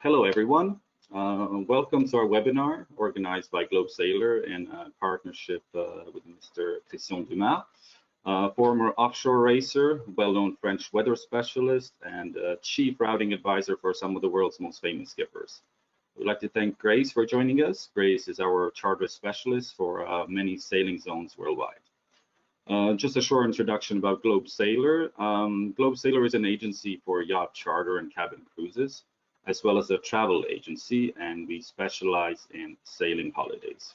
Hello, everyone. Welcome to our webinar organized by GlobeSailor in partnership with Mr. Christian Dumard, former offshore racer, well-known French weather specialist, and chief routing advisor for some of the world's most famous skippers. We'd like to thank Grace for joining us. Grace is our charter specialist for many sailing zones worldwide. Just a short introduction about GlobeSailor. GlobeSailor is an agency for yacht charter and cabin cruises, as well as a travel agency, and we specialize in sailing holidays.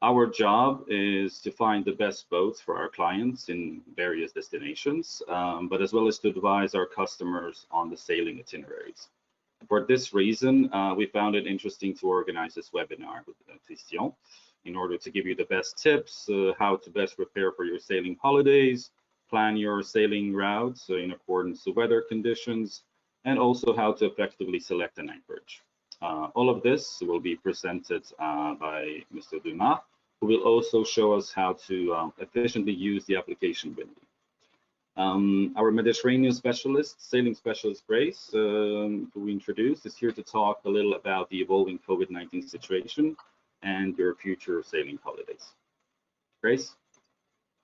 Our job is to find the best boats for our clients in various destinations, but as well as to advise our customers on the sailing itineraries. For this reason, we found it interesting to organize this webinar with Christian in order to give you the best tips, how to best prepare for your sailing holidays, plan your sailing routes in accordance to weather conditions, and also how to effectively select an anchorage. All of this will be presented by Mr. Dumard, who will also show us how to efficiently use the application Windy. Our Mediterranean specialist, sailing specialist Grace, who we introduced, is here to talk a little about the evolving COVID-19 situation and your future sailing holidays. Grace?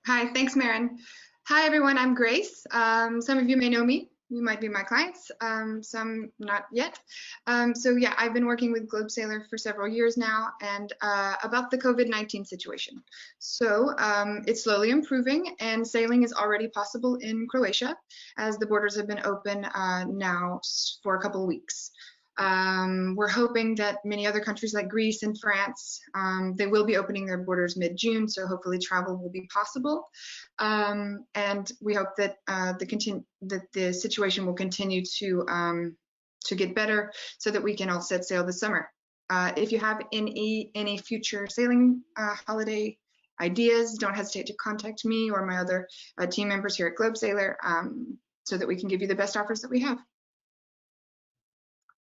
Hi, thanks, Maren. Hi, everyone, I'm Grace. Some of you may know me. You might be my clients, some not yet. So yeah, I've been working with GlobeSailor for several years now, and about the COVID-19 situation. So it's slowly improving, and sailing is already possible in Croatia, as the borders have been open now for a couple of weeks. We're hoping that many other countries like Greece and France, they will be opening their borders mid-June, so hopefully travel will be possible. And we hope that the situation will continue to get better so that we can all set sail this summer. If you have any future sailing holiday ideas, don't hesitate to contact me or my other team members here at GlobeSailor so that we can give you the best offers that we have.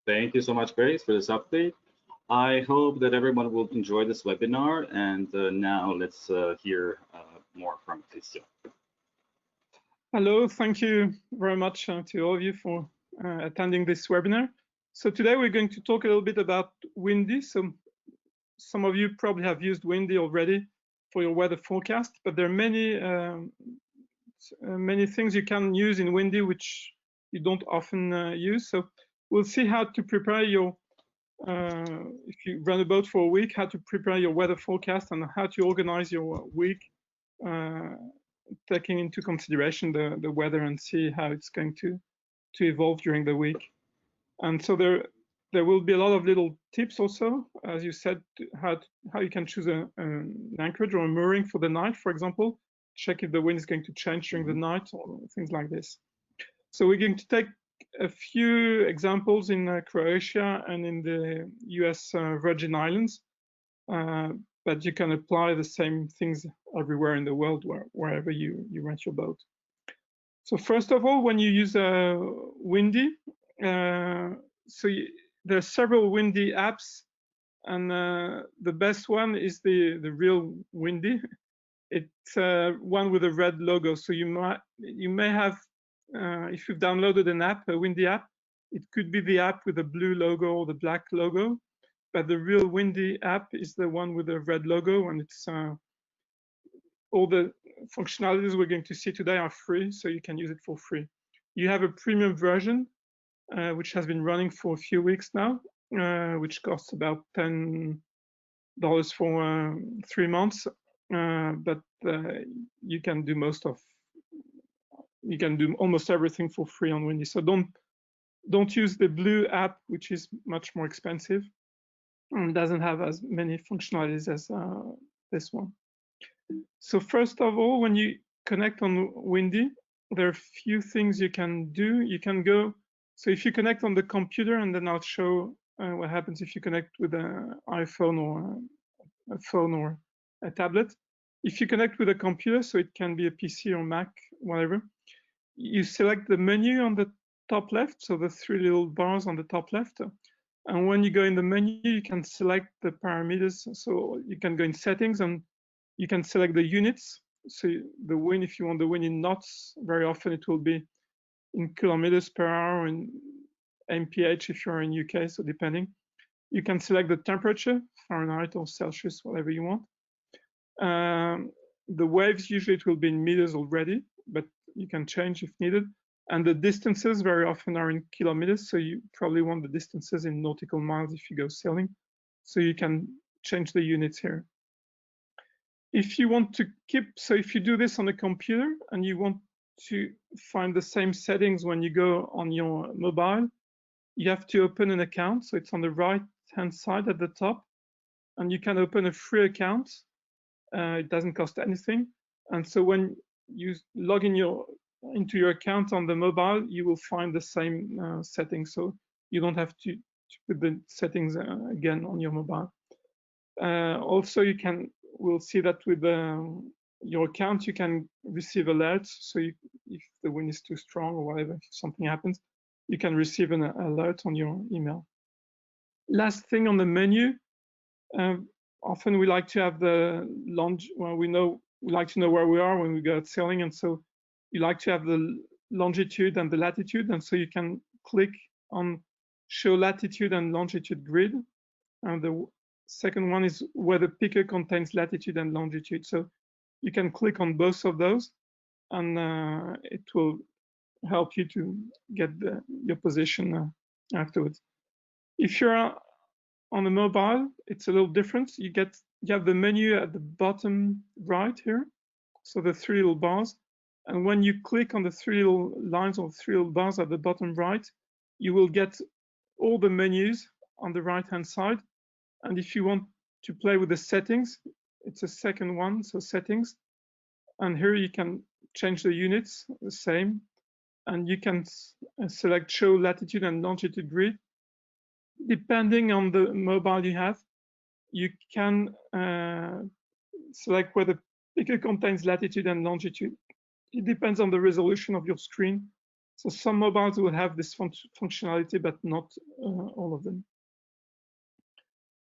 Thank you so much, Grace, for this update. I hope that everyone will enjoy this webinar, and now let's hear more from Christian. Hello, thank you very much to all of you for attending this webinar. So today we're going to talk a little bit about Windy. So some of you probably have used Windy already for your weather forecast, but there are many things you can use in Windy which you don't often use. So we'll see how to prepare your, if you run a boat for a week, how to prepare your weather forecast and how to organize your week, taking into consideration the weather and see how it's going to evolve during the week. And so there will be a lot of little tips also, as you said, how you can choose an anchorage or a mooring for the night, for example. Check if the wind is going to change during the night or things like this. So we're going to take a few examples in Croatia and in the US Virgin Islands, but you can apply the same things everywhere in the world, wherever you rent your boat. So first of all, when you use Windy, there are several Windy apps, and the best one is the real Windy. It's one with a red logo. So you may have, if you've downloaded an app, a Windy app, it could be the app with the blue logo or the black logo, but the real Windy app is the one with the red logo, and it's all the functionalities we're going to see today are free, so you can use it for free. You have a premium version, which has been running for a few weeks now, which costs about $10 for 3 months, but you can do almost everything for free on Windy. So don't use the blue app, which is much more expensive and doesn't have as many functionalities as this one. So first of all, when you connect on Windy, there are a few things you can do. You can go, so if you connect on the computer, and then I'll show what happens if you connect with an iPhone or a phone or a tablet. If you connect with a computer, so it can be a PC or Mac, whatever, you select the menu on the top left, so the 3 little bars on the top left. And when you go in the menu, you can select the parameters. So you can go in settings and you can select the units. So the wind, if you want the wind in knots, very often it will be in kilometers per hour, MPH if you're in UK, so depending. You can select the temperature, Fahrenheit or Celsius, whatever you want. The waves, usually it will be in meters already, but you can change if needed. And the distances very often are in kilometers, so you probably want the distances in nautical miles if you go sailing. So you can change the units here. If you want to keep, so if you do this on a computer and you want to find the same settings when you go on your mobile, you have to open an account. So it's on the right-hand side at the top, and you can open a free account. It doesn't cost anything. And so when you log in into your account on the mobile, you will find the same settings. So you don't have to put the settings again on your mobile. Also, we'll see that with your account, you can receive alerts. So if the wind is too strong or whatever, if something happens, you can receive an alert on your email. Last thing on the menu, often we like to have the we like to know where we are when we go out sailing, and so you like to have the longitude and the latitude, and so you can click on show latitude and longitude grid, and the second one is where the picker contains latitude and longitude. So you can click on both of those, and it will help you to get your position afterwards. If you're on the mobile, it's a little different. You have the menu at the bottom right here, so the three little bars. And when you click on the three little lines or three little bars at the bottom right, you will get all the menus on the right-hand side. And if you want to play with the settings, it's a second one, so settings. And here you can change the units, the same. And you can select show latitude and longitude grid. Depending on the mobile you have, you can select whether picker contains latitude and longitude. It depends on the resolution of your screen. So some mobiles will have this functionality, but not all of them.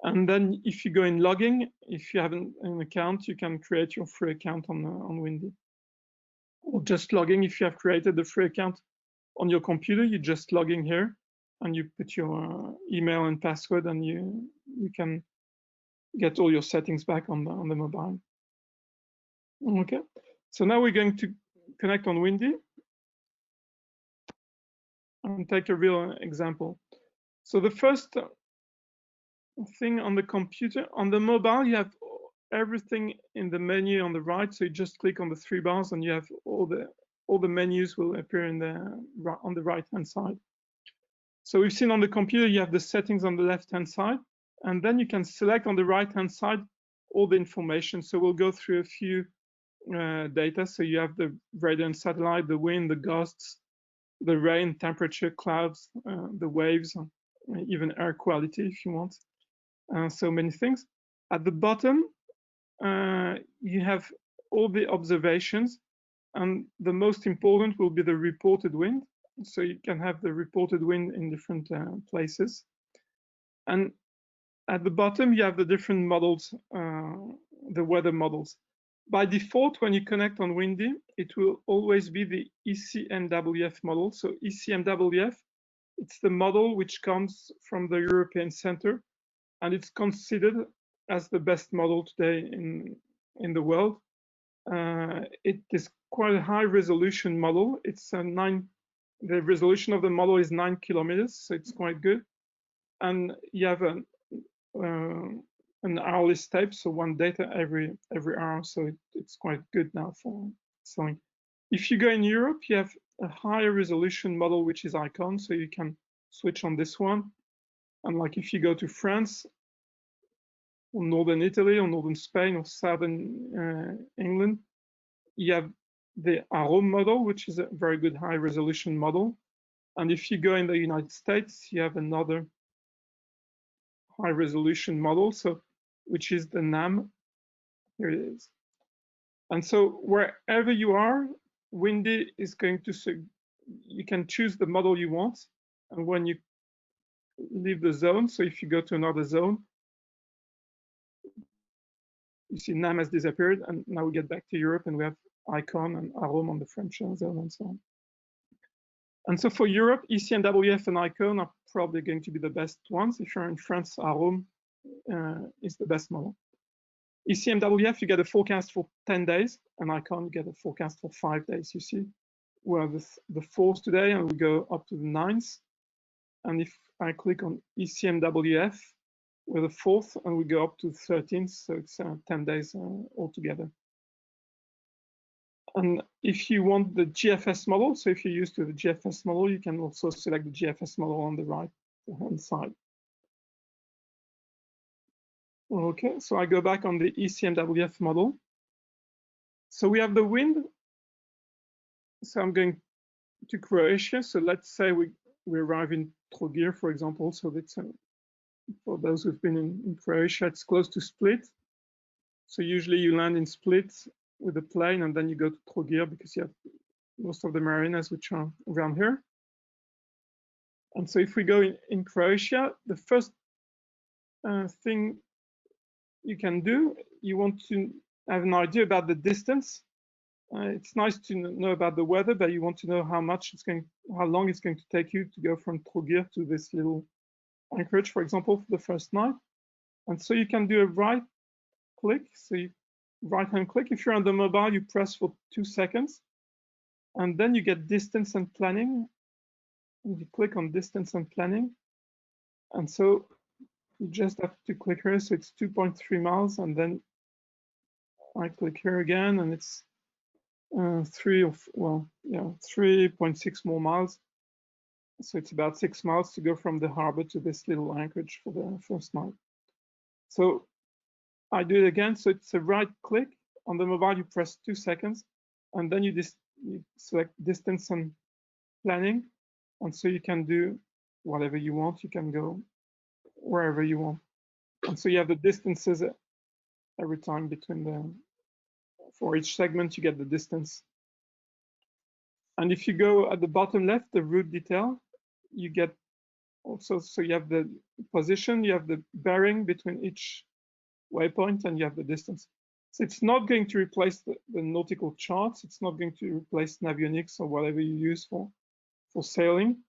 And then if you go in logging, if you have an account, you can create your free account on Windy. Or just logging, if you have created the free account on your computer, you just log in here and you put your email and password, and you can get all your settings back on the mobile. Okay, so now we're going to connect on Windy and take a real example. So the first thing on the computer, on the mobile, you have everything in the menu on the right. So you just click on the three bars and you have all the menus will appear on the right-hand side. So we've seen on the computer, you have the settings on the left-hand side, and then you can select on the right-hand side all the information. So we'll go through a few data. So you have the radar and satellite, the wind, the gusts, the rain, temperature, clouds, the waves, even air quality if you want. So many things. At the bottom, you have all the observations, and the most important will be the reported wind. So you can have the reported wind in different places. And at the bottom, you have the different models, the weather models. By default, when you connect on Windy, it will always be the ECMWF model. So ECMWF, it's the model which comes from the European Center, and it's considered as the best model today in the world. It is quite a high resolution model. It's the resolution of the model is 9 kilometers, so it's quite good. And you have an hourly step, so one data every hour, so it's quite good now for sailing. If you go in Europe, you have a higher resolution model, which is Icon, so you can switch on this one. And like if you go to France, or northern Italy, or northern Spain, or southern England, you have the Arome model, which is a very good high resolution model. And if you go in the United States, you have another high resolution model, so which is the NAM. Here it is. And so wherever you are, Windy is going to, you can choose the model you want. And when you leave the zone, so if you go to another zone, you see NAM has disappeared, and now we get back to Europe and we have Icon and Arome on the French zone and so on. And so for Europe, ECMWF and ICON are probably going to be the best ones. If you're in France, Arome is the best model. ECMWF, you get a forecast for 10 days, and ICON, you get a forecast for 5 days. You see, we're the 4th today, and we go up to the 9th. And if I click on ECMWF, we're the 4th, and we go up to the 13th, so it's 10 days altogether. And if you want the GFS model, so if you're used to the GFS model, you can also select the GFS model on the right-hand side. Okay, so I go back on the ECMWF model. So we have the wind. So I'm going to Croatia. So let's say we arrive in Trogir, for example. So that's for those who've been in Croatia, it's close to Split. So usually you land in Split with a plane, and then you go to Trogir because you have most of the marinas which are around here. And so if we go in Croatia, the first thing you can do, you want to have an idea about the distance. It's nice to know about the weather, but you want to know how long it's going to take you to go from Trogir to this little anchorage, for example, for the first night. And so you can do a right click. So you right-hand click. If you're on the mobile, you press for 2 seconds, and then you get distance and planning. And you click on distance and planning, and so you just have to click here. So it's 2.3 miles, and then I click here again, and it's 3.6 more miles. So it's about 6 miles to go from the harbor to this little anchorage for the first night. So I do it again. So it's a right click. On the mobile, you press 2 seconds, and then you select distance and planning. And so you can do whatever you want. You can go wherever you want. And so you have the distances every time between for each segment, you get the distance. And if you go at the bottom left, the route detail, you get also, so you have the position, you have the bearing between each waypoint, and you have the distance. So it's not going to replace the nautical charts. It's not going to replace Navionics or whatever you use for sailing,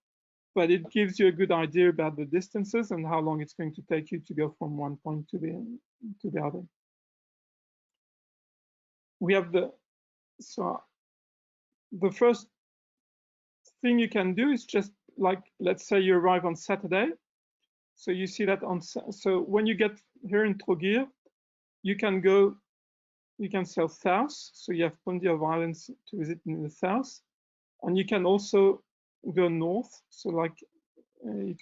but it gives you a good idea about the distances and how long it's going to take you to go from one point to the other. We have the first thing you can do is just like, let's say you arrive on Saturday. So you see that so when you get here in Trogir, you can sail south. So you have plenty of islands to visit in the south, and you can also go north. So like you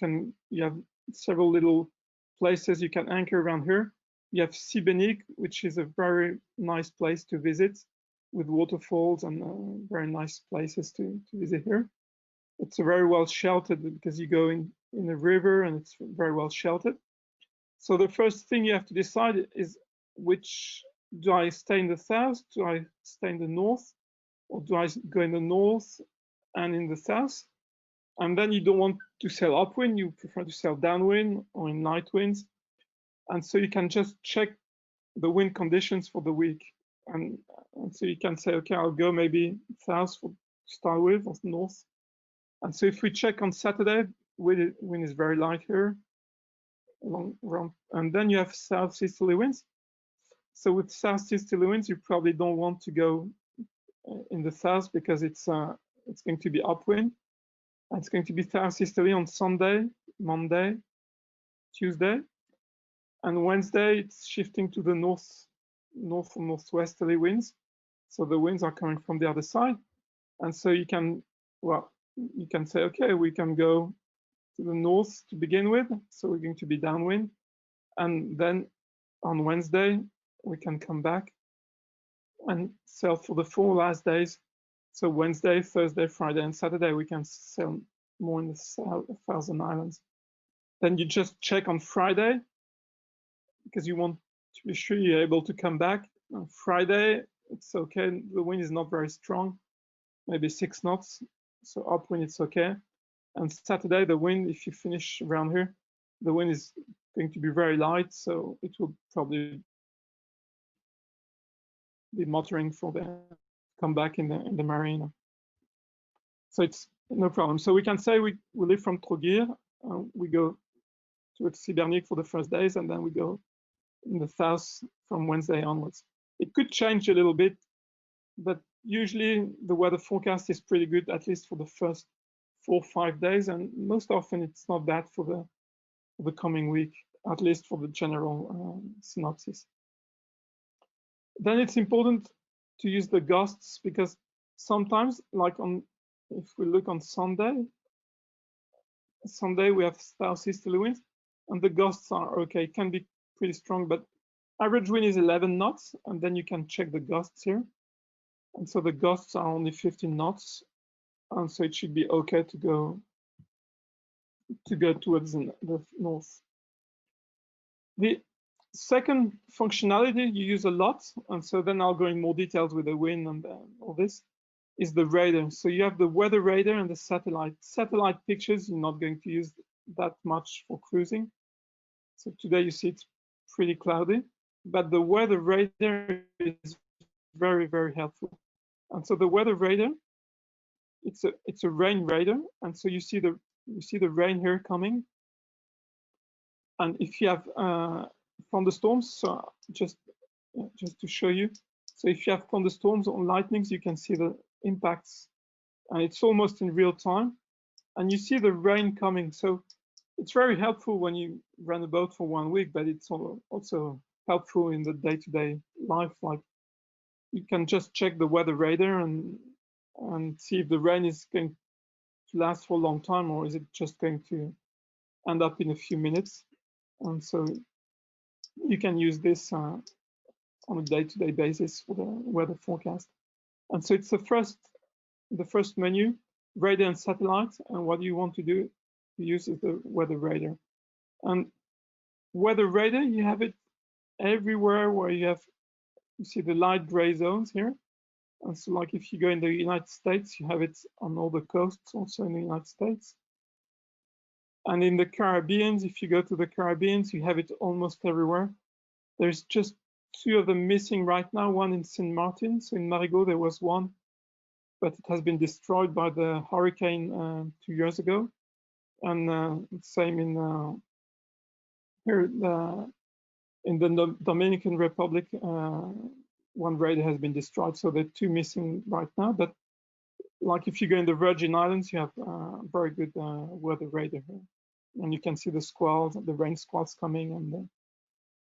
have several little places you can anchor around here. You have Sibenic, which is a very nice place to visit with waterfalls and very nice places to visit here. It's very well sheltered because you go in a river and it's very well sheltered. So the first thing you have to decide is do I stay in the south? Do I stay in the north? Or do I go in the north and in the south? And then you don't want to sail upwind, you prefer to sail downwind or in light winds. And so you can just check the wind conditions for the week. And so you can say, okay, I'll go maybe south to start with, or north. And so if we check on Saturday, wind is very light here. And then you have southeasterly winds. So with southeasterly winds, you probably don't want to go in the south because it's going to be upwind. And it's going to be southeasterly on Sunday, Monday, Tuesday. And Wednesday, it's shifting to the north or northwesterly winds. So the winds are coming from the other side. And so you can say, okay, we can go to the north to begin with. So we're going to be downwind. And then on Wednesday, we can come back and sail for the 4 last days. So Wednesday, Thursday, Friday, and Saturday, we can sail more in the Thousand Islands. Then you just check on Friday, because you want to be sure you're able to come back. On Friday, it's okay. The wind is not very strong, maybe 6 knots. So upwind, it's okay. And Saturday, the wind, if you finish around here, the wind is going to be very light. So it will probably be motoring for the come back in the marina. So it's No problem. So we can say we live from Trogir, we go to Cybernic for the first days, and then we go in the south from Wednesday onwards. It could change a little bit, but usually the weather forecast is pretty good, at least for the first 4 or 5 days, and most often it's not bad for the coming week, at least for the general synopsis. Then it's important to use the gusts, because sometimes, like if we look on Sunday we have southeasterly winds, and the gusts are okay. It can be pretty strong, but average wind is 11 knots, and then you can check the gusts here. And so the gusts are only 15 knots, and so it should be okay to go towards the north. The second functionality you use a lot, and so then I'll go in more details with the wind and all this, is the radar. So you have the weather radar and the satellite. Satellite pictures you're not going to use that much for cruising. So today you see it's pretty cloudy, but the weather radar is very, very helpful. And so the weather radar, it's a rain radar, and so you see the rain here coming. And if you have thunderstorms, so just to show you, so if you have thunderstorms or lightnings, you can see the impacts, and it's almost in real time, and you see the rain coming. So it's very helpful when you run a boat for 1 week, but it's also helpful in the day-to-day life. Like, you can just check the weather radar and see if the rain is going to last for a long time, or is it just going to end up in a few minutes. And so you can use this on a day-to-day basis for the weather forecast. And so it's the first menu, radar and satellite, and what you want to do to use is the weather radar. And weather radar, you have it everywhere where you see the light gray zones here. And so, like, if you go in the United States, you have it on all the coasts, also in the United States. And in the Caribbean, if you go to the Caribbean, you have it almost everywhere. There's just 2 of them missing right now, one in St. Martin. So in Marigot, there was one, but it has been destroyed by the hurricane 2 years ago. And same in here in the Dominican Republic, one radar has been destroyed. So there are 2 missing right now. But like if you go in the Virgin Islands, you have very good weather radar here. And you can see the squalls, the rain squalls coming, and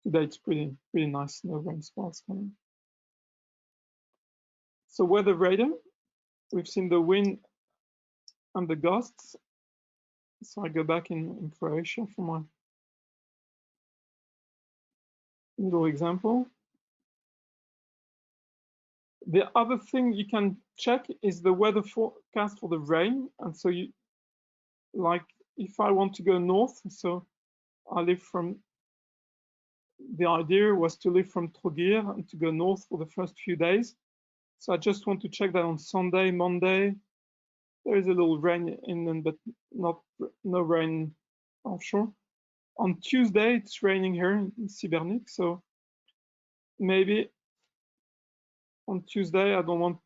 today it's pretty nice, no rain squalls coming. So weather radar, we've seen the wind and the gusts. So I go back in Croatia for my little example. The other thing you can check is the weather forecast for the rain. And so you, like, if I want to go north, so the idea was to live from Trogir and to go north for the first few days. So I just want to check that on Sunday, Monday, there is a little rain inland, but no rain offshore. On Tuesday, it's raining here in Cybernic, so maybe on Tuesday, I don't want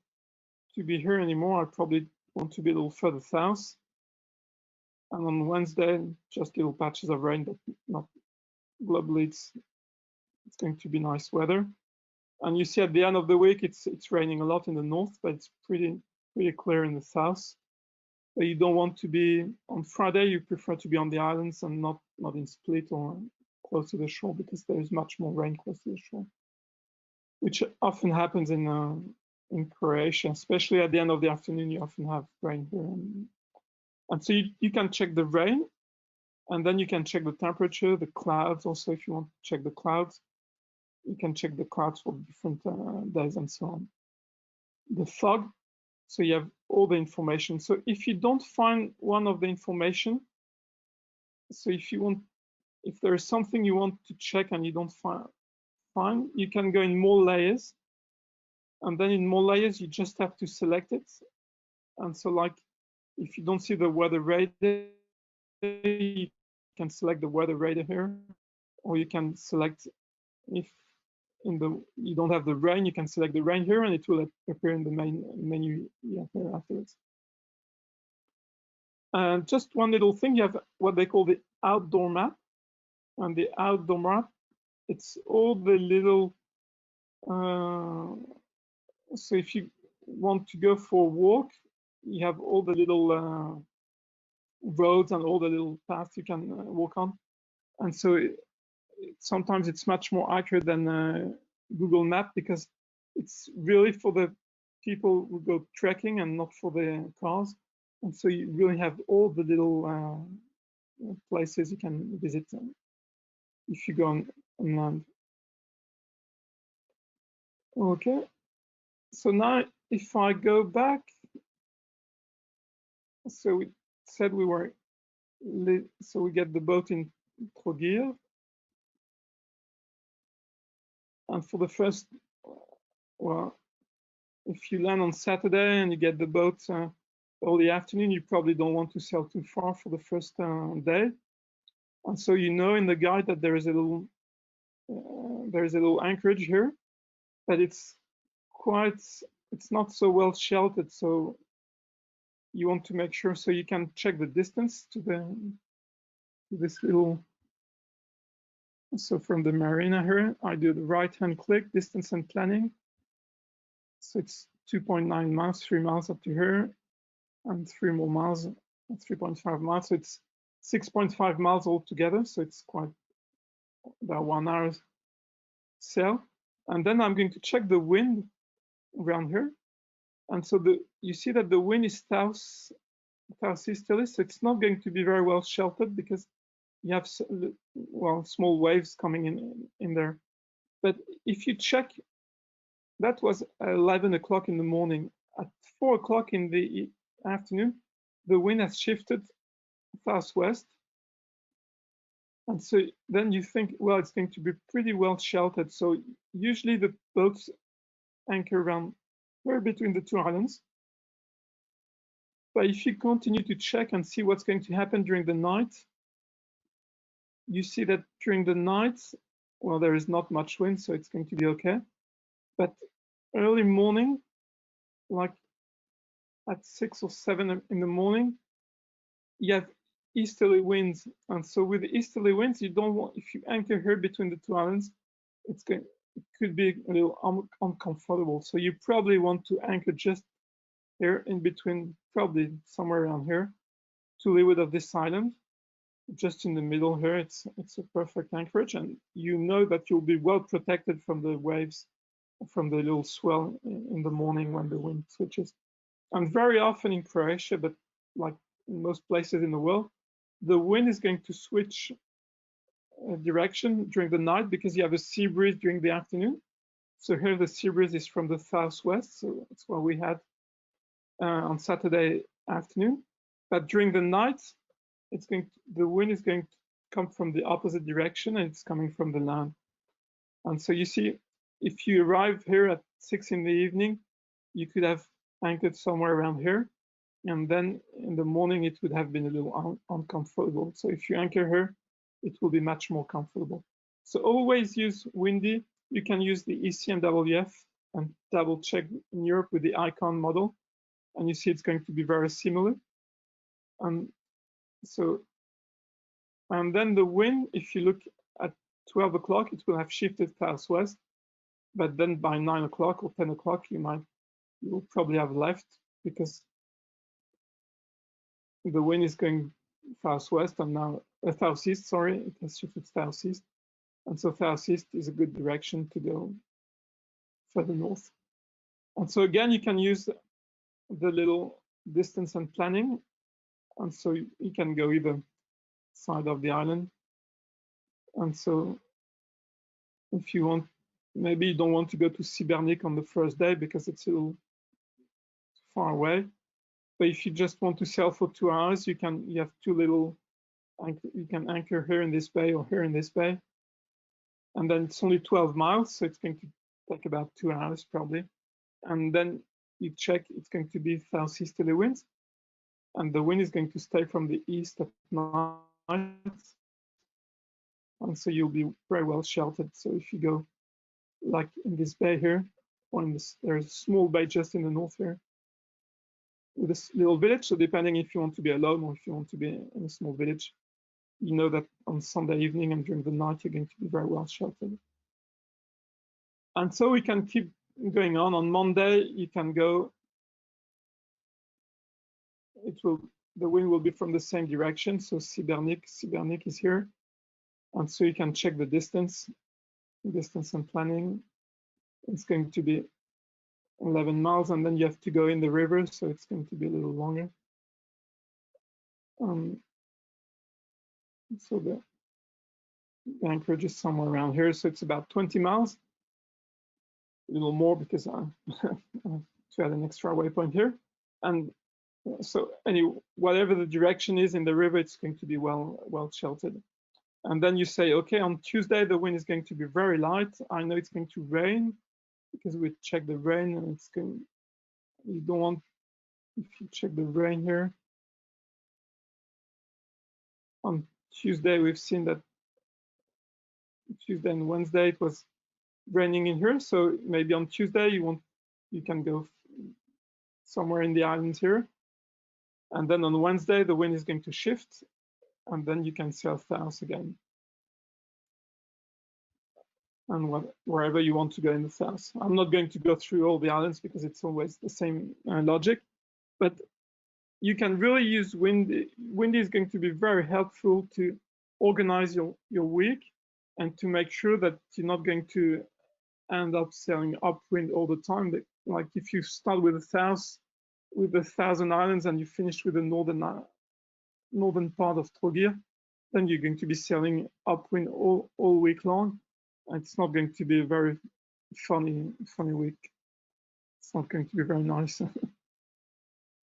to be here anymore. I probably want to be a little further south. And on Wednesday, just little patches of rain, but not globally. It's going to be nice weather. And you see at the end of the week, it's raining a lot in the north, but it's pretty clear in the south. But you don't want to be on Friday. You prefer to be on the islands and not in Split or close to the shore, because there is much more rain close to the shore, which often happens in Croatia, especially at the end of the afternoon. You often have rain here, and so you can check the rain, and then you can check the temperature, the clouds. Also, if you want to check the clouds, you can check the clouds for different days and so on. The fog, so you have all the information. So if you don't find one of the information, so if there is something you want to check and you don't find, you can go in more layers, and then in more layers you just have to select it. And so, like, if you don't see the weather radar, you can select the weather radar here, or you can select, if you don't have the rain, you can select the rain here, and it will appear in the main menu here afterwards. And just one little thing, you have what they call the outdoor map. And the outdoor map, it's all the little, so if you want to go for a walk, you have all the little roads and all the little paths you can walk on. And so sometimes it's much more accurate than Google Map, because it's really for the people who go trekking and not for the cars. And so you really have all the little places you can visit if you go on land. Okay, so now if I go back, so we said we were, so we get the boat in Troguir. And for the first, well, if you land on Saturday and you get the boat early afternoon, you probably don't want to sail too far for the first day. And so you know in the guide that there is a little anchorage here, but it's not so well sheltered. So you want to make sure, so you can check the distance to this little. So from the marina here, I do the right-hand click, distance and planning. So it's 2.9 miles, 3 miles up to here, and 3 more miles, 3.5 miles. So it's 6.5 miles altogether. So it's quite about 1 hour sail. And then I'm going to check the wind around here. And so you see that the wind is southeasterly, so it's not going to be very well sheltered because you have, well, small waves coming in there. But if you check, that was 11 o'clock in the morning. At 4 o'clock in the afternoon, the wind has shifted southwest. And so then you think, well, it's going to be pretty well sheltered. So usually the boats anchor around here between the two islands. But if you continue to check and see what's going to happen during the night, you see that during the night, well, there is not much wind, so it's going to be okay. But early morning, like at 6 or 7 in the morning, you have easterly winds. And so with the easterly winds, you don't want, if you anchor here between the two islands, it could be a little uncomfortable. So you probably want to anchor just here in between, probably somewhere around here, to leeward of this island. Just in the middle here, it's a perfect anchorage, and you know that you'll be well protected from the waves, from the little swell in the morning when the wind switches. And very often in Croatia, but like in most places in the world, the wind is going to switch direction during the night because you have a sea breeze during the afternoon. So here the sea breeze is from the southwest, so that's what we had on Saturday afternoon. But during the night, the wind is going to come from the opposite direction, and it's coming from the land. And so you see, if you arrive here at 6 in the evening, you could have anchored somewhere around here, and then in the morning it would have been a little uncomfortable. So if you anchor here, it will be much more comfortable. So always use windy. You can use the ECMWF and double check in Europe with the icon model, and you see it's going to be very similar. And then the wind, if you look at 12 o'clock, it will have shifted southwest, but then by 9 o'clock or 10 o'clock, you will probably have left because the wind is going southwest and now southeast, sorry, it has shifted southeast. And so southeast is a good direction to go further north. And so again, you can use the little distance and planning. And so you can go either side of the island. And so if you want, maybe you don't want to go to Sibernik on the first day because it's a little far away. But if you just want to sail for 2 hours, you have two little, you can anchor here in this bay or here in this bay. And then it's only 12 miles, so it's going to take about 2 hours probably. And then you check, it's going to be southeasterly winds. And the wind is going to stay from the east at night. And so you'll be very well sheltered. So if you go like in this bay here, or in this, there's a small bay just in the north here. with this little village. So depending if you want to be alone or if you want to be in a small village, you know that on Sunday evening and during the night, you're going to be very well sheltered. And so we can keep going on. On Monday, you can go, the wind will be from the same direction. So Cybernic is here. And so you can check the distance and planning. It's going to be 11 miles, and then you have to go in the river, so it's going to be a little longer. So the anchorage is somewhere around here, so it's about 20 miles, a little more because I to add an extra waypoint here. And so whatever the direction is in the river, it's going to be well sheltered. And then you say, okay, on Tuesday the wind is going to be very light. I know it's going to rain because we check the rain, and it's going. You don't want, if you check the rain here. On Tuesday, we've seen that Tuesday and Wednesday it was raining in here. So maybe on Tuesday you can go somewhere in the islands here. And then on Wednesday, the wind is going to shift, and then you can sail south again. And wherever you want to go in the south. I'm not going to go through all the islands because it's always the same logic, but you can really use Windy. Windy is going to be very helpful to organize your week and to make sure that you're not going to end up sailing upwind all the time. Like if you start with the Thousand Islands and you finish with the northern part of Trogir, then you're going to be sailing upwind all week long. It's not going to be a very funny week. It's not going to be very nice.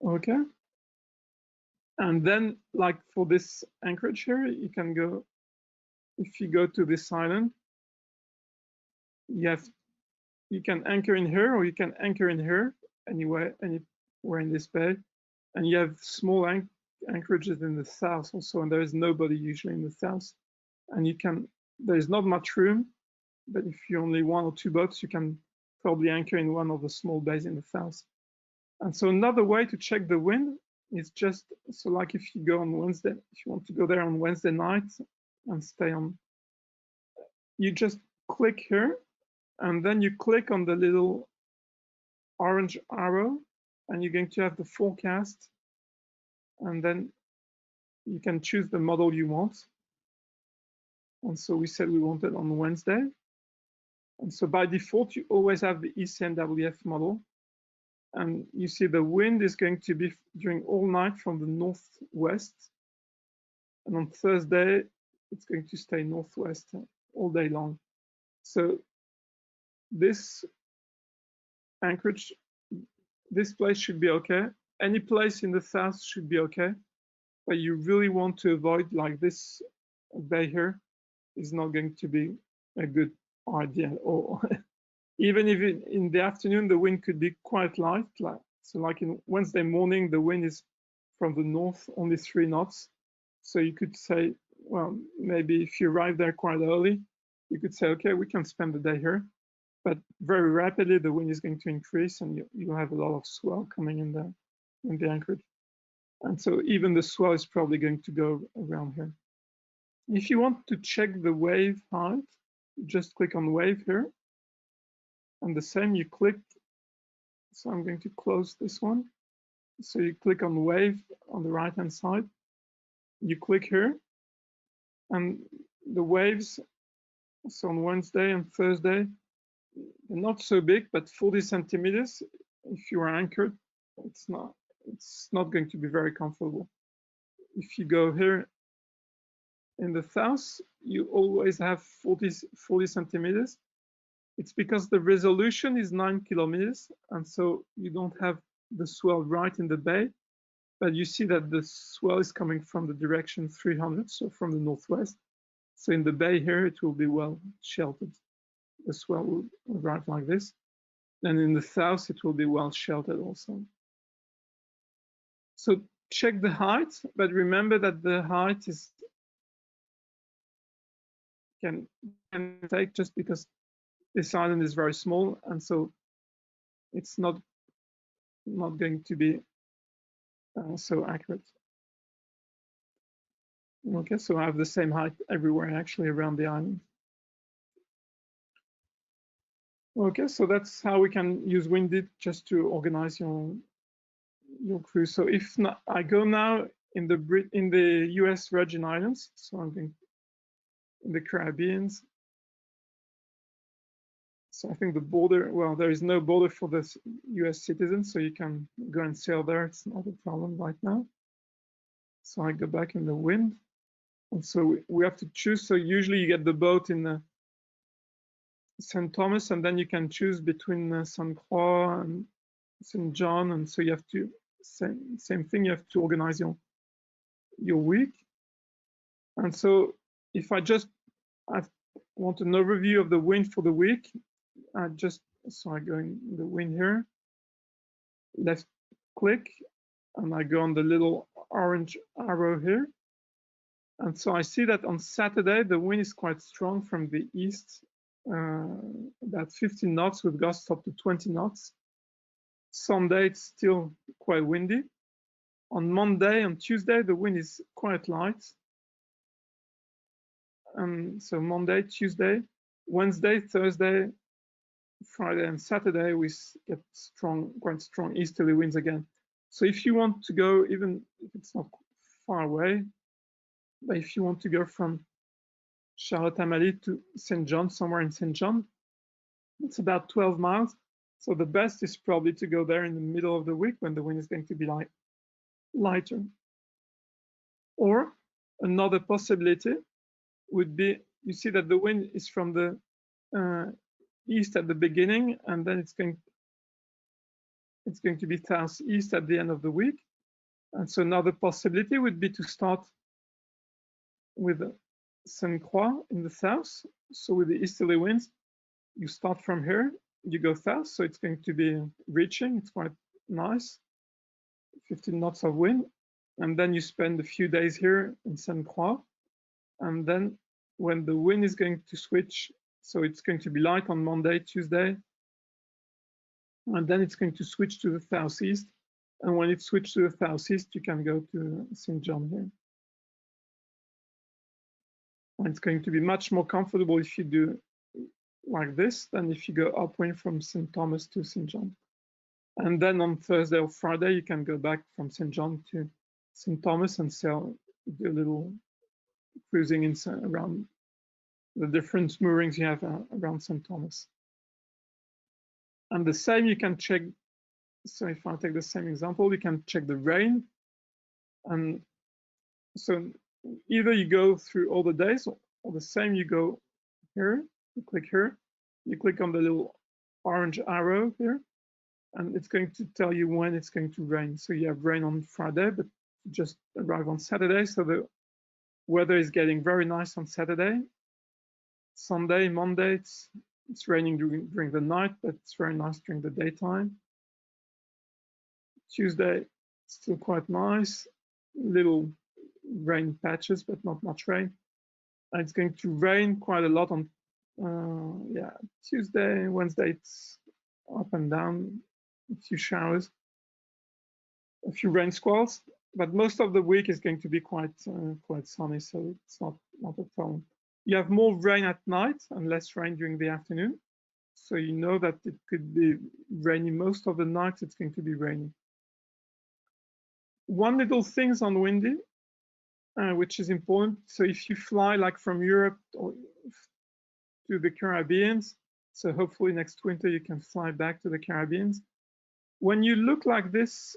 Okay. And then, like for this anchorage here, you can go, if you go to this island, you can anchor in here, or you can anchor in here, anywhere in this bay. And you have small anchorages in the south also, and there is nobody usually in the south. And there is not much room, but if you're only one or two boats, you can probably anchor in one of the small bays in the south. And so another way to check the wind is just, so like if you go on Wednesday, if you want to go there on Wednesday night and stay on, you just click here, and then you click on the little orange arrow, and you're going to have the forecast, and then you can choose the model you want. And so we said we wanted on Wednesday. And so by default, you always have the ECNWF model. And you see the wind is going to be during all night from the northwest. And on Thursday, it's going to stay northwest all day long. So this anchorage, this place should be okay. Any place in the south should be okay. But you really want to avoid, like this bay here is not going to be a good idea at all. Even if in the afternoon the wind could be quite light, like in Wednesday morning the wind is from the north only 3 knots. So you could say, well, maybe if you arrive there quite early, you could say, okay, we can spend the day here. But very rapidly the wind is going to increase, and you have a lot of swell coming in the anchorage. And so even the swell is probably going to go around here. If you want to check the wave height, just click on wave here. And the same, you click, so I'm going to close this one. So you click on wave on the right hand side, you click here, and the waves, so on Wednesday and Thursday, they're not so big, but 40 centimeters, if you are anchored, it's not going to be very comfortable. If you go here in the south, you always have 40 centimeters. It's because the resolution is 9 kilometers, and so you don't have the swell right in the bay, but you see that the swell is coming from the direction 300, so from the northwest. So in the bay here, it will be well sheltered. The swell will arrive like this. And in the south, it will be well sheltered also. So check the height, but remember that the height can take just because this island is very small, and so it's not going to be so accurate. Okay, so I have the same height everywhere actually around the island. Okay, so that's how we can use Windy just to organize your cruise. So if not, I go now in the US Virgin Islands, so I'm going in the Caribbean. So I think the border, well, there is no border for the US citizens, so you can go and sail there. It's not a problem right now. So I go back in the wind. And so we have to choose. So usually you get the boat in the St. Thomas, and then you can choose between St. Croix and St. John. And so you have to, same thing, you have to organize your week. And so if I want an overview of the wind for the week, so I go in the wind here, left click, and I go on the little orange arrow here. And so I see that on Saturday, the wind is quite strong from the east, about 15 knots with gusts up to 20 knots. Sunday, it's still quite windy. On Monday and Tuesday, the wind is quite light. So Monday, Tuesday, Wednesday, Thursday, Friday, and Saturday, we get quite strong easterly winds again. So if you want to go, even if it's not far away, but if you want to go from Charlotte-Amalie to St. John, somewhere in St. John, it's about 12 miles. So the best is probably to go there in the middle of the week when the wind is going to be lighter. Or another possibility would be, you see that the wind is from the east at the beginning, and then it's going to be southeast at the end of the week. And so another possibility would be to start with St. Croix in the south. So with the easterly winds, you start from here, you go south, so it's going to be reaching, it's quite nice, 15 knots of wind. And then you spend a few days here in St. Croix. And then when the wind is going to switch, so it's going to be light on Monday, Tuesday, and then it's going to switch to the southeast. And when it switches to the southeast, you can go to St. John here. And it's going to be much more comfortable if you do like this than if you go upwind from St. Thomas to St. John. And then on Thursday or Friday, you can go back from St. John to St. Thomas and do a little cruising around the different moorings you have around St. Thomas. And the same you can check. So if I take the same example, you can check the rain. And so either you go through all the days, or the same, you go here, you click here, you click on the little orange arrow here, and it's going to tell you when it's going to rain. So you have rain on Friday, but just arrive on Saturday. So the weather is getting very nice on Saturday. Sunday, Monday, it's raining during the night, but it's very nice during the daytime. Tuesday, still quite nice, little rain patches, but not much rain. And it's going to rain quite a lot on Tuesday, Wednesday, it's up and down, a few showers, a few rain squalls, but most of the week is going to be quite sunny, so it's not a problem. You have more rain at night and less rain during the afternoon, so you know that it could be rainy most of the night. It's going to be rainy. One little things on windy, which is important. So if you fly like from Europe or to the Caribbean, so hopefully next winter you can fly back to the Caribbean. When you look like this,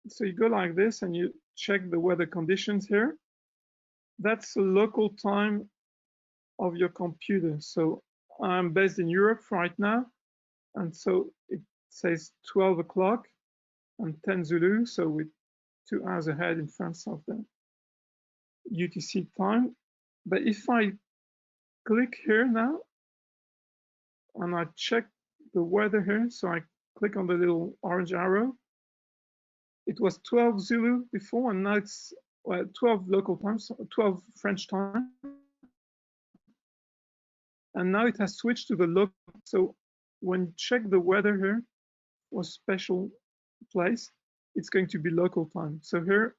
so you go like this and you check the weather conditions here, that's the local time of your computer. So I'm based in Europe right now, and so it says 12 o'clock and 10 Zulu, so we're 2 hours ahead in France of the UTC time. But if I click here now and I check the weather here, so I click on the little orange arrow, it was 12 Zulu before, and now it's 12 local times, 12 French time. And now it has switched to the local. So when you check the weather here, or special place, it's going to be local time. So here,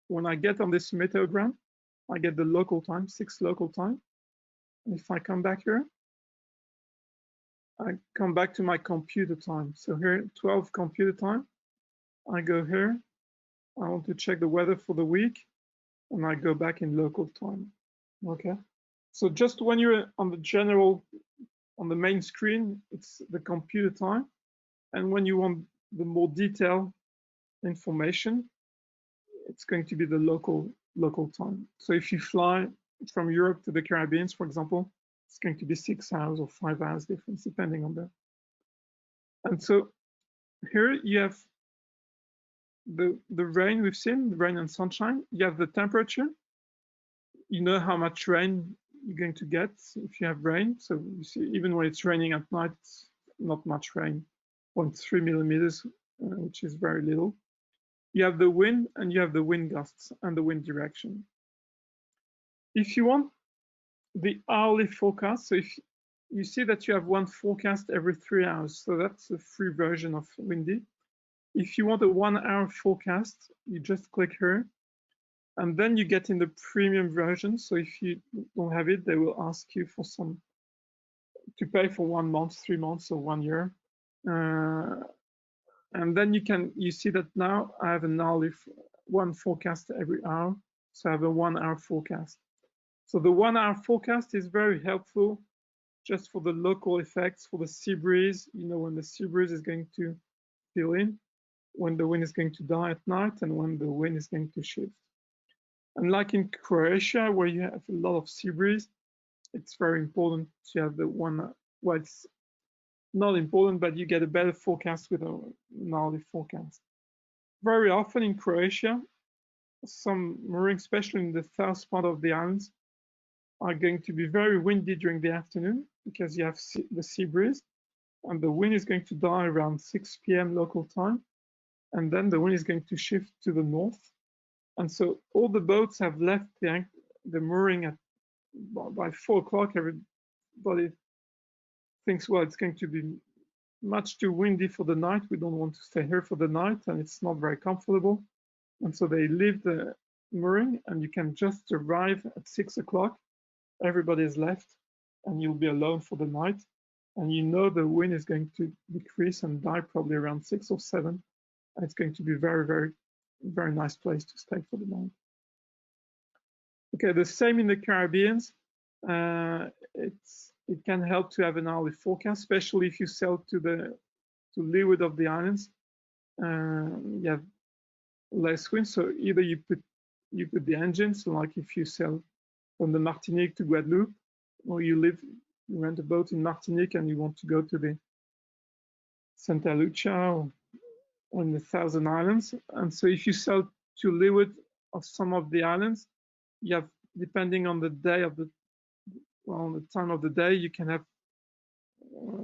when I get on this meteogram, I get the local time, 6 local time. And if I come back here, I come back to my computer time. So here, 12 computer time. I go here. I want to check the weather for the week, and I go back in local time. Okay. So just when you're on on the main screen, it's the computer time. And when you want the more detailed information, it's going to be the local time. So if you fly from Europe to the Caribbean, for example, it's going to be 6 hours or 5 hours difference, depending on that. And so here you have the rain we've seen, the rain and sunshine. You have the temperature. You know how much rain you're going to get if you have rain. So you see, even when it's raining at night, it's not much rain, 0.3 millimeters, which is very little. You have the wind, and you have the wind gusts and the wind direction. If you want the hourly forecast, so if you see that you have one forecast every 3 hours, so that's a free version of Windy. If you want a 1 hour forecast, you just click here, and then you get in the premium version. So if you don't have it, they will ask you for to pay for 1 month, 3 months, or 1 year. And then you see that now I have an hourly one forecast every hour. So I have a 1 hour forecast. So the 1 hour forecast is very helpful just for the local effects, for the sea breeze, when the sea breeze is going to fill in, when the wind is going to die at night, and when the wind is going to shift. And like in Croatia, where you have a lot of sea breeze, it's very important to have the one, well, it's not important, but you get a better forecast with an hourly forecast. Very often in Croatia, some moorings, especially in the south part of the islands, are going to be very windy during the afternoon because you have the sea breeze, and the wind is going to die around 6 p.m. local time, and then the wind is going to shift to the north. And so all the boats have left the mooring by 4 o'clock. Everybody thinks, well, it's going to be much too windy for the night. We don't want to stay here for the night, and it's not very comfortable. And so they leave the mooring, and you can just arrive at 6 o'clock. Everybody is left, and you'll be alone for the night. And the wind is going to decrease and die probably around 6 or 7. And it's going to be very, very, very nice place to stay for the night. Okay, the same in the Caribbean. It can help to have an hourly forecast, especially if you sail to leeward of the islands. You have less wind, so either you put the engines, so like if you sail from the Martinique to Guadeloupe, or you rent a boat in Martinique and you want to go to the Santa Lucia or in the Thousand Islands. And so if you sail to leeward of some of the islands, you have, depending on the day of the time of the day, you can have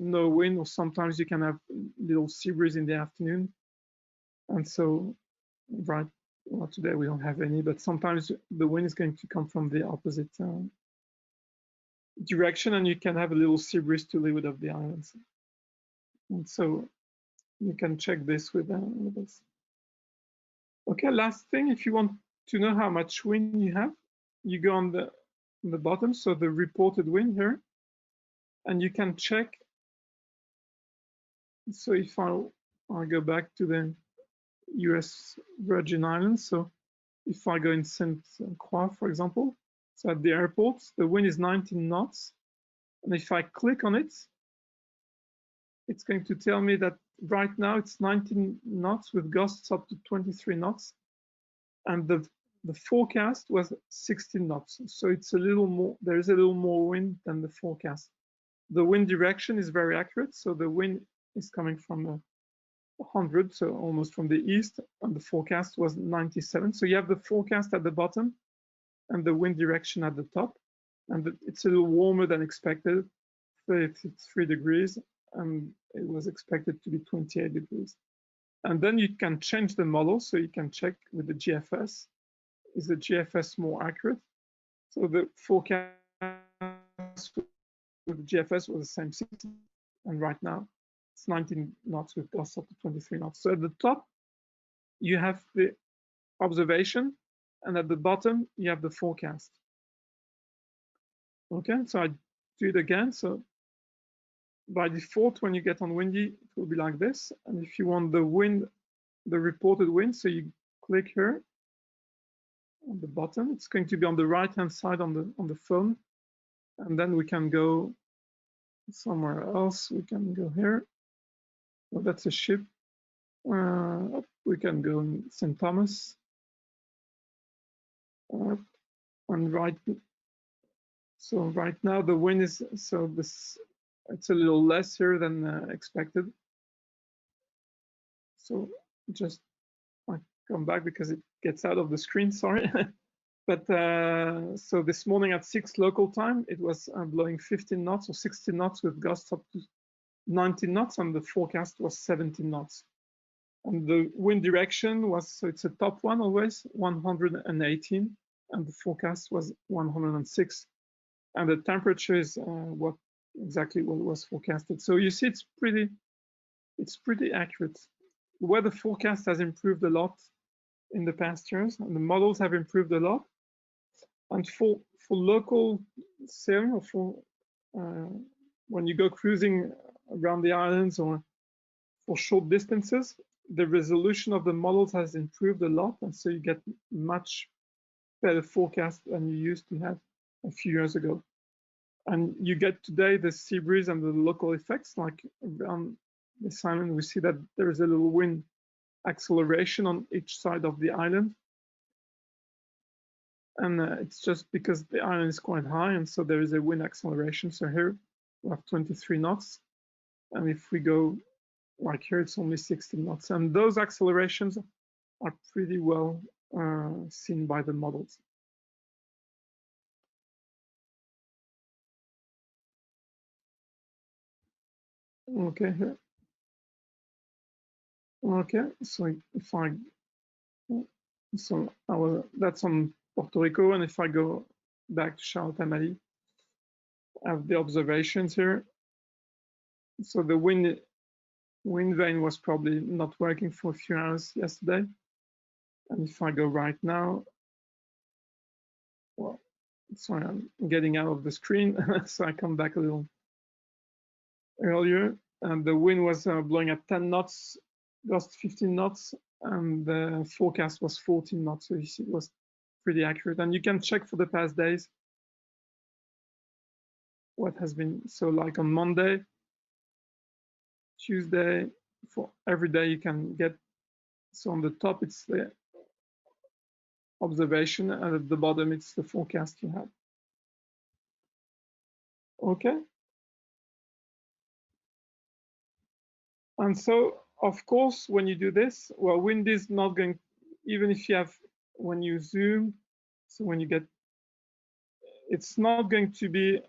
no wind, or sometimes you can have little sea breeze in the afternoon. And so, today we don't have any, but sometimes the wind is going to come from the opposite direction, and you can have a little sea breeze to leeward of the islands. And so you can check this with this. Okay, last thing, if you want to know how much wind you have, you go on the bottom, so the reported wind here, and you can check. So if I go back to the US Virgin Islands, so if I go in St. Croix, for example, so at the airport, the wind is 19 knots, and if I click on it, it's going to tell me that right now it's 19 knots with gusts up to 23 knots, and the forecast was 16 knots. So it's a little more, there is a little more wind than the forecast. The wind direction is very accurate, so the wind is coming from 100, so almost from the east, and the forecast was 97. So you have the forecast at the bottom and the wind direction at the top, and it's a little warmer than expected, 33 degrees, and it was expected to be 28 degrees. And then you can change the model, so you can check with the GFS. Is the GFS more accurate? So the forecast with the GFS was the same 60, and right now it's 19 knots with gusts up to 23 knots. So at the top, you have the observation, and at the bottom you have the forecast. Okay, so I do it again. So by default, when you get on windy, it will be like this. And if you want the wind, the reported wind, so you click here on the bottom, it's going to be on the right-hand side on the phone. And then we can go somewhere else. We can go here. Well, that's a ship. We can go in St. Thomas. And right now the wind is, so this, it's a little less here than expected. So just I come back because it gets out of the screen, sorry. But so this morning at 6 local time, it was blowing 15 knots or 16 knots with gusts up to 19 knots, and the forecast was 17 knots. And the wind direction was, so it's a top one always, 118, and the forecast was 106. And the temperature is what exactly what was forecasted. So you see, it's pretty accurate. The weather forecast has improved a lot in the past years, and the models have improved a lot. And for local sailing, or for when you go cruising around the islands or for short distances, the resolution of the models has improved a lot, and so you get much better forecast than you used to have a few years ago. And you get today the sea breeze and the local effects, like around this island, we see that there is a little wind acceleration on each side of the island. And it's just because the island is quite high, and so there is a wind acceleration. So here we have 23 knots. And if we go like here, it's only 16 knots. And those accelerations are pretty well seen by the models. Okay, here. Okay, so if I, so that's on Puerto Rico, and if I go back to Charlotte Amalie, I have the observations here. So the wind vane was probably not working for a few hours yesterday. And if I go right now, well, sorry, I'm getting out of the screen, so I come back a little earlier. And the wind was blowing at 10 knots, gust 15 knots, and the forecast was 14 knots. So you see, it was pretty accurate. And you can check for the past days what has been, so like on Monday, Tuesday, for every day you can get, so on the top it's the observation, and at the bottom it's the forecast you have. Okay. And so, of course, when you do this, well, wind is not going, even if you have, when you zoom, so when you get, it's not going to be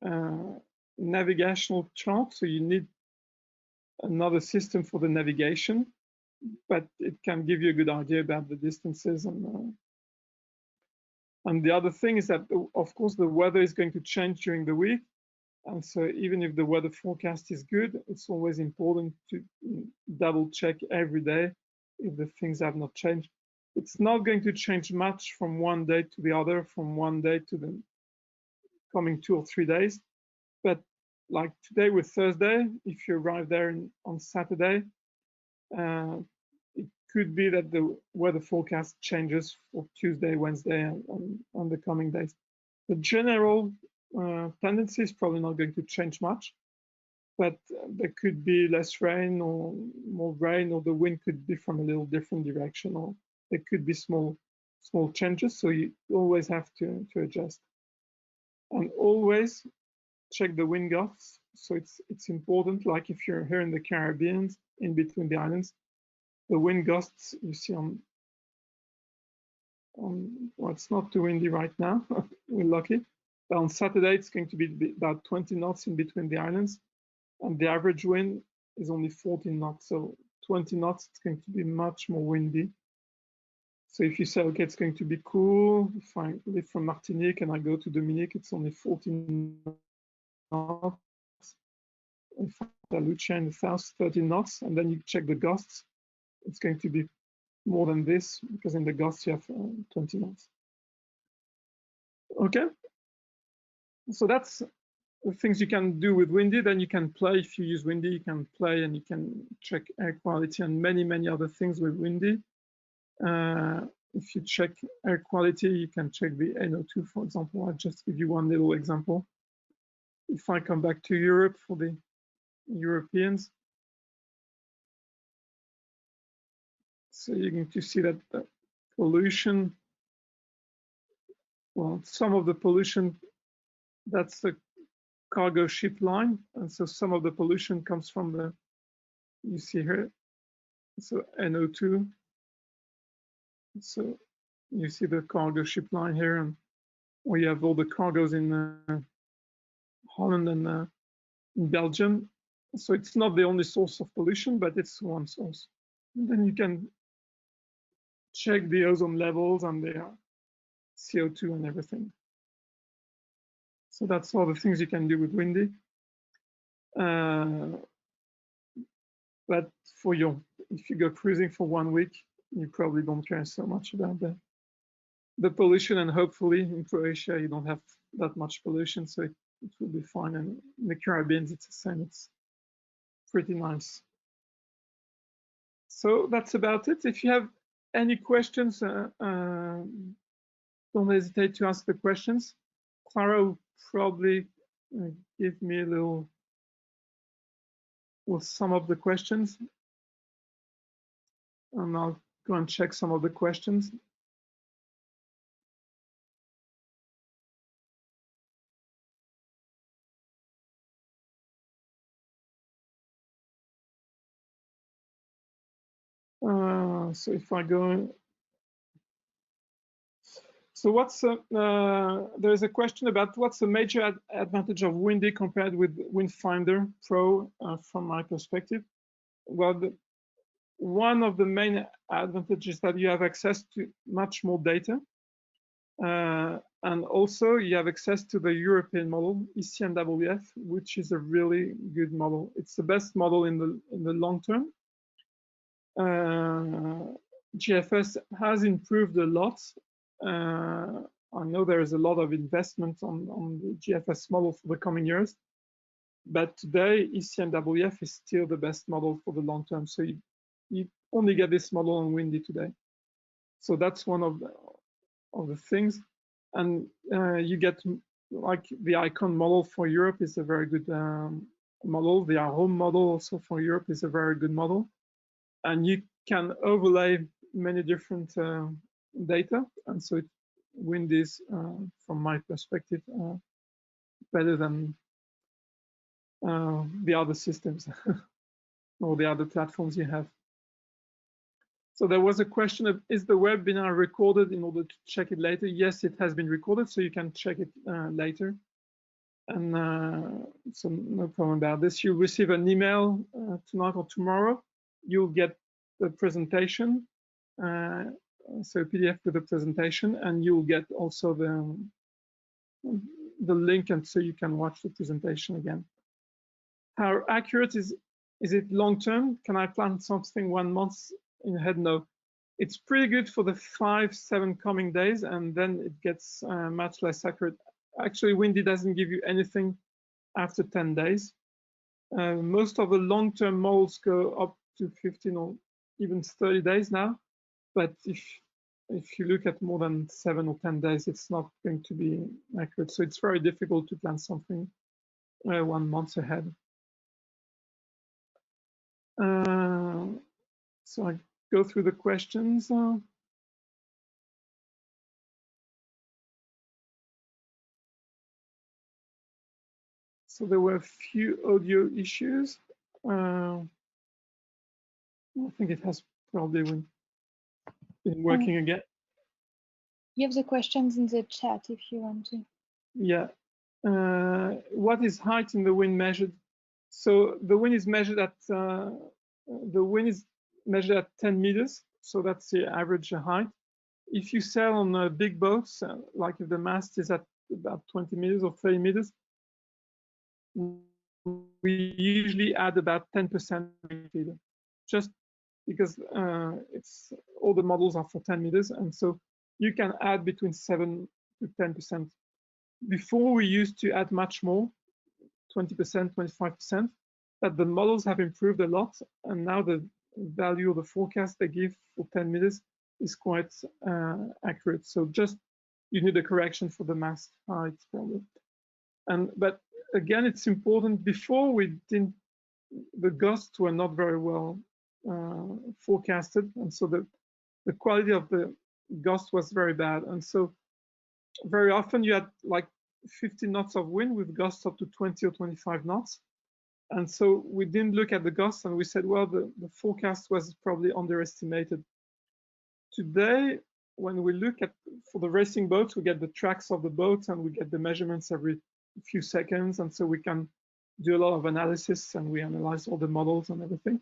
a navigational chart, so you need another system for the navigation, but it can give you a good idea about the distances. And the other thing is that, of course, the weather is going to change during the week. And so even if the weather forecast is good, it's always important to double check every day if the things have not changed. It's not going to change much from one day to the other, from one day to the coming 2 or 3 days. But like today with Thursday, if you arrive there on Saturday, it could be that the weather forecast changes for Tuesday, Wednesday, and the coming days. The general tendency is probably not going to change much, but there could be less rain or more rain, or the wind could be from a little different direction, or there could be small changes. So you always have to adjust, and always check the wind gusts. So it's important. Like if you're here in the Caribbean, in between the islands, the wind gusts you see on well, it's not too windy right now. We're lucky. But on Saturday, it's going to be about 20 knots in between the islands, and the average wind is only 14 knots. So 20 knots, it's going to be much more windy. So if you say, okay, it's going to be cool, if I live from Martinique and I go to Dominique, it's only 14 knots. If I Lucia in the south, 13 knots, and then you check the gusts, it's going to be more than this, because in the gusts you have 20 knots. Okay, so that's the things you can do with windy. Then you can play. If you use windy, you can play and you can check air quality and many other things with windy. If you check air quality, you can check the NO2, for example. I'll just give you one little example. If I come back to Europe for the Europeans, so you're going to see that the pollution, well, some of the pollution, that's the cargo ship line. And so some of the pollution comes from the, you see here, so NO2. So you see the cargo ship line here, and we have all the cargoes in Holland and in Belgium. So it's not the only source of pollution, but it's one source. And then you can check the ozone levels and the CO2 and everything. So that's all the things you can do with windy. But for if you go cruising for 1 week, you probably don't care so much about the pollution, and hopefully in Croatia you don't have that much pollution, so it will be fine. And in the Caribbean it's the same. It's pretty nice. So that's about it. If you have any questions, don't hesitate to ask the questions. Clara will probably give me a little, will sum up the questions, and I'll go and check some of the questions. So if I go, so what's there's a question about what's the major advantage of windy compared with Windfinder Pro from my perspective. Well, one of the main advantages is that you have access to much more data, and also you have access to the European model ECNWF, which is a really good model. It's the best model in the long term. GFS has improved a lot. I know there is a lot of investment on the GFS model for the coming years, but today ECNWF is still the best model for the long term. So you only get this model on windy today. So that's one of the things. And you get, like, the Icon model for Europe is a very good model. The home model also for Europe is a very good model. And you can overlay many different data. And so wind is, from my perspective, better than the other systems or the other platforms you have. So there was a question of, is the webinar recorded in order to check it later? Yes, it has been recorded, so you can check it later. And so no problem about this. You'll receive an email tonight or tomorrow. You'll get the presentation, so PDF with the presentation, and you'll get also the link, and so you can watch the presentation again. How accurate is it long term? Can I plan something 1 month in ahead? No, it's pretty good for the 5-7 coming days, and then it gets much less accurate. Actually, windy doesn't give you anything after 10 days. Most of the long-term models go up to 15 or even 30 days now, but if you look at more than 7 or 10 days, it's not going to be accurate. So it's very difficult to plan something 1 month ahead. So I go through the questions. So there were a few audio issues. I think it has probably been working again. You have the questions in the chat if you want to. Yeah. What is height in the wind measured? So the wind is measured at 10 meters. So that's the average height. If you sail on big boats, like if the mast is at about 20 meters or 30 meters, we usually add about 10% just because it's all the models are for 10 meters, and so you can add between 7 to 10%. Before we used to add much more, 20%, 25%, but the models have improved a lot, and now the value of the forecast they give for 10 meters is quite accurate. So just you need a correction for the mast height probably. But again, it's important. Before we didn't, the gusts were not very well forecasted, and so the quality of the gust was very bad, and so very often you had like 50 knots of wind with gusts up to 20 or 25 knots. And so we didn't look at the gusts, and we said, well, the forecast was probably underestimated. Today, when we look at, for the racing boats, we get the tracks of the boats and we get the measurements every few seconds. And so we can do a lot of analysis, and we analyze all the models and everything.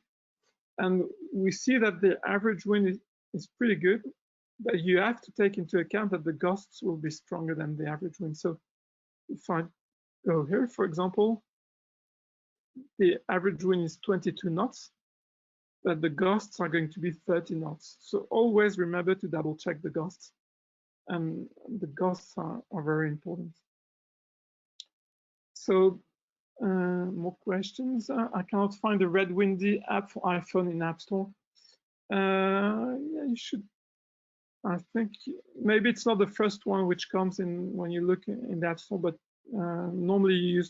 And we see that the average wind is pretty good, but you have to take into account that the gusts will be stronger than the average wind. So if I go here, for example, the average wind is 22 knots, but the gusts are going to be 30 knots. So always remember to double check the gusts. And the gusts are very important. So more questions. I cannot find the Red Windy app for iPhone in App Store. Yeah, you should. I think maybe it's not the first one which comes in when you look in the App Store, but normally you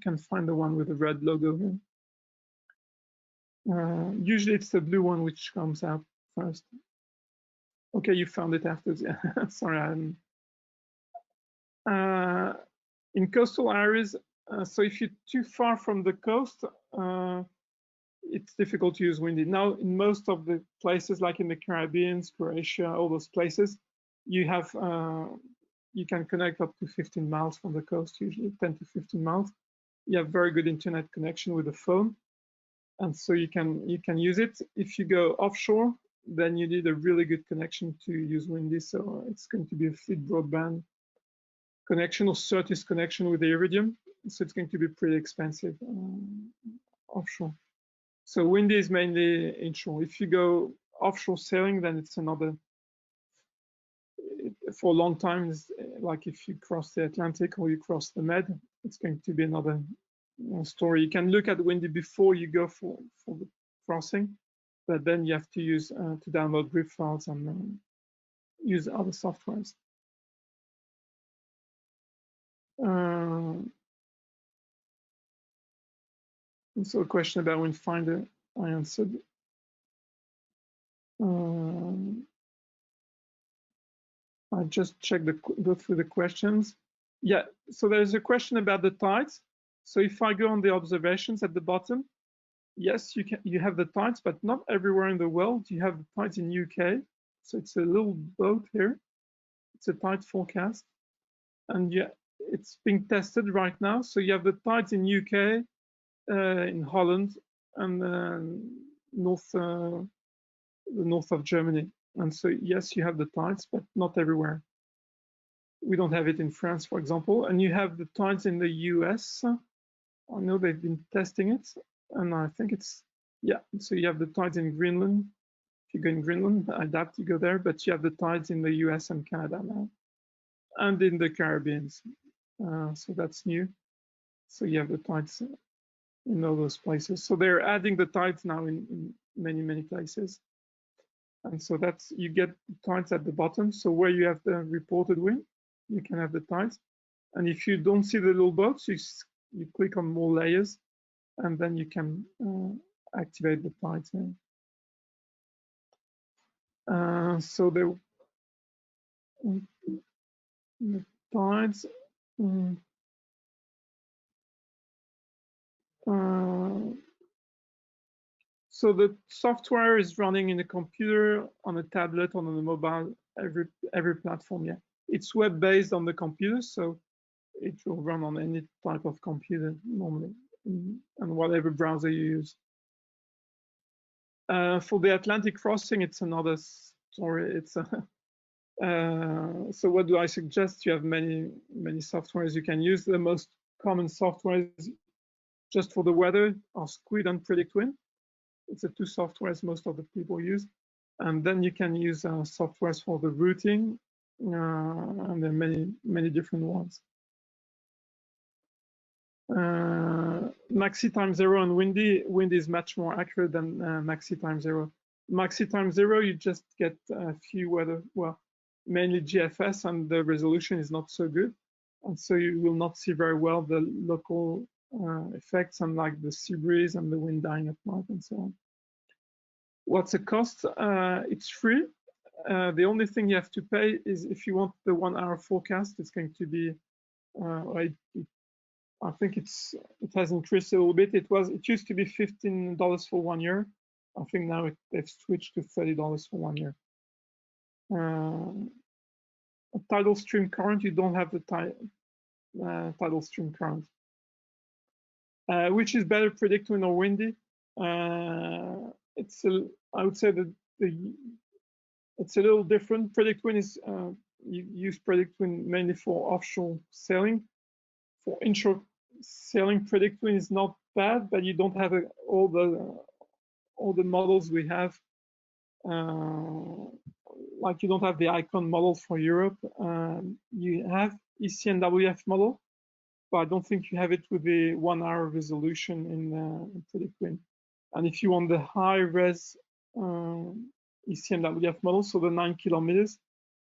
can find the one with the red logo here. Usually it's the blue one which comes out first. Okay, you found it after. Yeah. Sorry. In coastal areas, so if you're too far from the coast, it's difficult to use windy. Now, in most of the places, like in the Caribbean, Croatia, all those places, you have you can connect up to 15 miles from the coast, usually 10 to 15 miles. You have very good internet connection with the phone, and so you can use it. If you go offshore, then you need a really good connection to use windy. So it's going to be a fleet broadband connection or Certis connection with the Iridium. So it's going to be pretty expensive offshore. So windy is mainly inshore. If you go offshore sailing, then it's another. For a long time, like if you cross the Atlantic or you cross the Med, it's going to be another story. You can look at windy before you go for the crossing, but then you have to use to download grip files and use other softwares. So a question about Windfinder, I answered. I just checked go through the questions. Yeah, so there's a question about the tides. So if I go on the observations at the bottom, yes, you have the tides, but not everywhere in the world. You have the tides in UK. So it's a little boat here. It's a tide forecast, and yeah, it's being tested right now. So you have the tides in UK, in Holland, and the north of Germany. And so yes, you have the tides, but not everywhere. We don't have it in France, for example. And you have the tides in the US. I know they've been testing it, and I think it's, yeah. So you have the tides in Greenland. If you go in Greenland, I doubt you go there, but you have the tides in the US and Canada now, and in the Caribbean. So that's new. So you have the tides in all those places. So they're adding the tides now in many, many places. And so that's, you get tides at the bottom. So where you have the reported wind, you can have the tides. And if you don't see the little boats, you click on more layers, and then you can activate the tides. So the tides. So the software is running in a computer, on a tablet, on a mobile, every platform. Yeah, it's web-based on the computer, so it will run on any type of computer normally, and whatever browser you use. For the Atlantic crossing, it's another story. It's so what do I suggest? You have many softwares you can use. The most common softwares just for the weather are Squid and Predict Wind. It's the two softwares most of the people use. And then you can use softwares for the routing, and there are many different ones. Maxi Time Zero and Windy is much more accurate than Maxi Time Zero. Maxi Time Zero, you just get a few weather, well, mainly GFS, and the resolution is not so good. And so you will not see very well the local effects, unlike the sea breeze and the wind dying at night and so on. What's the cost? It's free. The only thing you have to pay is if you want the 1 hour forecast, it's going to be, I think it has increased a little bit. It used to be $15 for 1 year. I think now they've switched to $30 for 1 year. A tidal stream current, you don't have the tidal stream current. Which is better, predictwind or windy? I would say that it's a little different. Predictwind is you use predictwind mainly for offshore sailing. For inshore sailing, predictwind is not bad, but you don't have all the models we have. Like you don't have the ICON model for Europe. You have ECNWF model, but I don't think you have it with the 1 hour resolution in predictwind. And if you want the high res ECNWF model, so the 9 kilometers,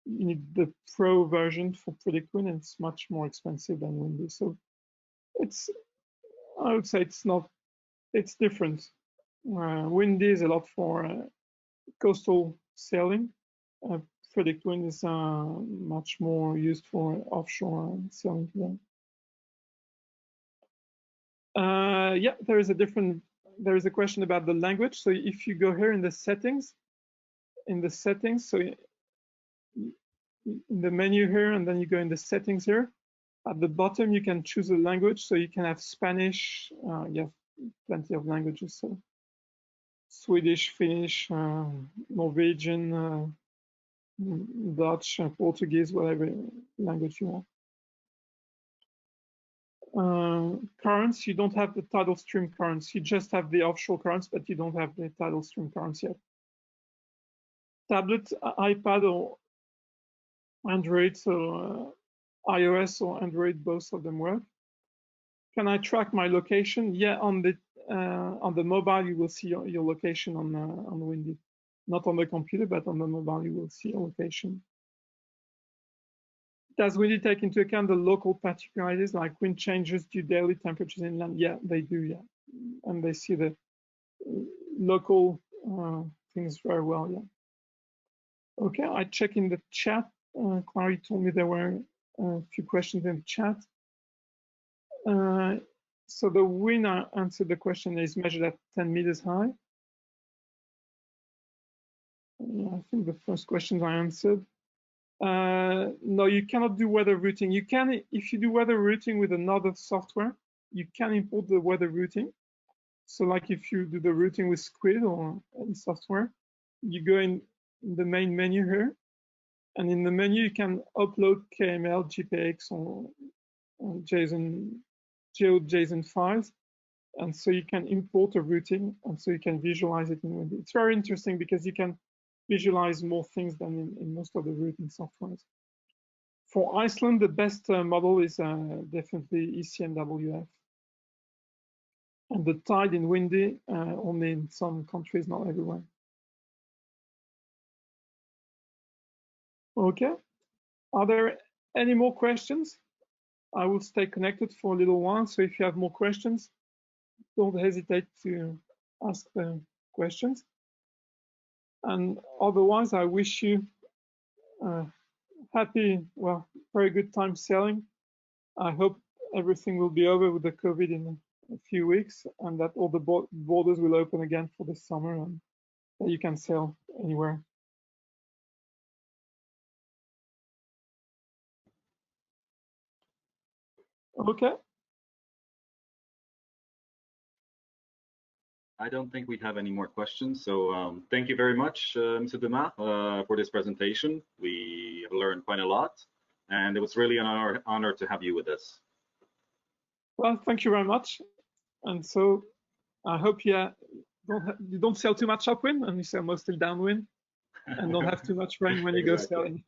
you need the pro version for predictwind, and it's much more expensive than windy. So I would say it's different. Windy is a lot for coastal sailing. Predictwind is much more used for offshore sailing today. Yeah, there is a question about the language. So if you go here in the settings, so in the menu here, and then you go in the settings here, at the bottom you can choose a language. So you can have Spanish, you have plenty of languages, so Swedish, Finnish, Norwegian, Dutch, Portuguese, whatever language you want. Currents, you don't have the tidal stream currents. You just have the offshore currents, but you don't have the tidal stream currents yet. Tablet, iPad, or Android, so iOS or Android, both of them work. Can I track my location? Yeah, on the mobile, you will see your location on Windy. Not on the computer, but on the mobile, you will see your location. Does Windy take into account the local particularities like wind changes due daily temperatures inland? Yeah, they do, yeah. And they see the local things very well, yeah. Okay, I check in the chat. Clary told me there were a few questions in the chat. So the wind, I answered the question, is measured at 10 meters high. I think the first questions I answered. No, you cannot do weather routing. You can, if you do weather routing with another software, you can import the weather routing. So like if you do the routing with Squid or any software, you go in the main menu here, and in the menu you can upload KML, GPX, or GeoJSON files, and so you can import a routing, and so you can visualize it in Windy. It's very interesting because you can visualize more things than in most of the routing softwares. For Iceland, the best model is definitely ECNWF. And the tide in Windy, only in some countries, not everywhere. Okay, are there any more questions? I will stay connected for a little while, so if you have more questions, don't hesitate to ask the questions. And otherwise, I wish you happy, well, very good time sailing. I hope everything will be over with the COVID in a few weeks, and that all the borders will open again for the summer, and that you can sail anywhere. Okay. I don't think we have any more questions. So thank you very much, Mr. Dumard, for this presentation. We learned quite a lot, and it was really an honor to have you with us. Well, thank you very much. And so I hope you you don't sail too much upwind, and you sail mostly downwind, and don't have too much rain when you go sailing.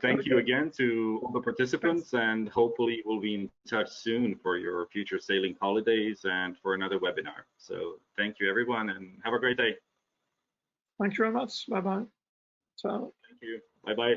Thank you again to all the participants, and hopefully we'll be in touch soon for your future sailing holidays and for another webinar. So thank you, everyone, and have a great day. Thank you very much. Bye-bye. Ciao. Thank you. Bye-bye.